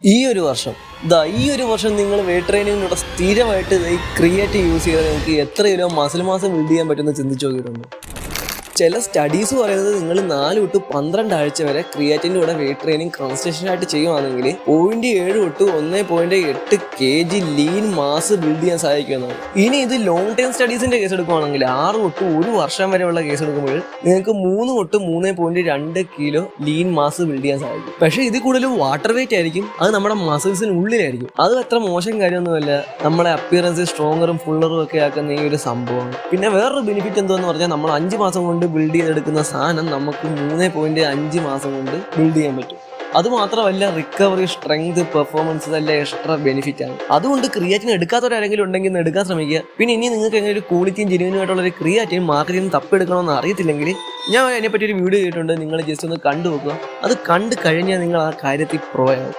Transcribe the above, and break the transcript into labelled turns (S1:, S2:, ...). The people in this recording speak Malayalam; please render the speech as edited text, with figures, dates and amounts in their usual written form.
S1: ഈ ഒരു വർഷം നിങ്ങൾ വെയിറ്റ് ട്രെയിനിങ്ങിലൂടെ സ്ഥിരമായിട്ട് ഈ ക്രിയേറ്റീവ് യൂസ് ചെയ്താൽ നിങ്ങൾക്ക് എത്ര കിലോ മസിൽ മാസം ബിൽഡ് ചെയ്യാൻ പറ്റുമെന്ന് ചിന്തിച്ചു നോക്കിയിട്ടുണ്ട്. ചില സ്റ്റഡീസ് പറയുന്നത് നിങ്ങൾ 4 തൊട്ട് 12 ആഴ്ച വരെ ക്രിയാറ്റിൻ്റെ കൂടെ വെയിറ്റ് ട്രെയിനിങ് കോൺസ്റ്റന്റേഷൻ ആയിട്ട് ചെയ്യുവാണെങ്കിൽ 0.7 തൊട്ട് 1.8 kg ലീൻ മാസ് ബിൽഡ് ചെയ്യാൻ സാധിക്കുന്നതാണ്. ഇനി ഇത് ലോങ് ടൈം സ്റ്റഡീസിന്റെ കേസ് എടുക്കുകയാണെങ്കിൽ 6 തൊട്ട് 1 വർഷം വരെയുള്ള കേസ് എടുക്കുമ്പോൾ നിങ്ങൾക്ക് 3 തൊട്ട് 3.2 കിലോ ലീൻ മാസ് ബിൽഡ് ചെയ്യാൻ സാധിക്കും. പക്ഷേ ഇത് കൂടുതലും വാട്ടർ വെയിറ്റ് ആയിരിക്കും, അത് നമ്മുടെ മസിൽസിന് ഉള്ളിലായിരിക്കും. അത് അത്ര മോശം കാര്യമൊന്നുമല്ല, നമ്മുടെ അപ്പിയറൻസ് സ്ട്രോങ്ങറും ഫുള്ളറും ഒക്കെ ആക്കുന്ന ഈ ഒരു സംഭവമാണ്. പിന്നെ വേറൊരു ബെനിഫിറ്റ് എന്താന്ന് പറഞ്ഞാൽ നമ്മൾ 5 മാസം കൊണ്ട് ബിൽഡ് ചെയ്തെടുക്കുന്ന സാധനം നമുക്ക് 3.5 മാസം കൊണ്ട് ബിൽഡ് ചെയ്യാൻ പറ്റും. അതുമാത്രമല്ല, റിക്കവറി, സ്ട്രെങ്ത്, പെർഫോമൻസ് എല്ലാം എക്സ്ട്രാ ബെനിഫിറ്റ് ആണ്. അതുകൊണ്ട് ക്രിയാറ്റിൻ എടുക്കാത്തവരാരെങ്കിലും ഉണ്ടെങ്കിൽ എടുക്കാൻ ശ്രമിക്കുക. പിന്നെ ഇനി നിങ്ങൾക്ക് എങ്ങനെ ഒരു ക്വാളിറ്റിയും ജെന്യുവനായിട്ടുള്ള ഒരു ക്രിയാറ്റിൻ മാർക്കറ്റിൽ നിന്ന് തപ്പെടുക്കണമെന്ന് അറിയത്തില്ലെങ്കിൽ ഞാൻ അതിനെപ്പറ്റി ഒരു വീഡിയോ ചെയ്തിട്ടുണ്ട്, നിങ്ങൾ ജസ്റ്റ് ഒന്ന് കണ്ടു നോക്കുക. അത് കണ്ടു കഴിഞ്ഞാൽ നിങ്ങൾ ആ കാര്യത്തിൽ പ്രോ ആവും.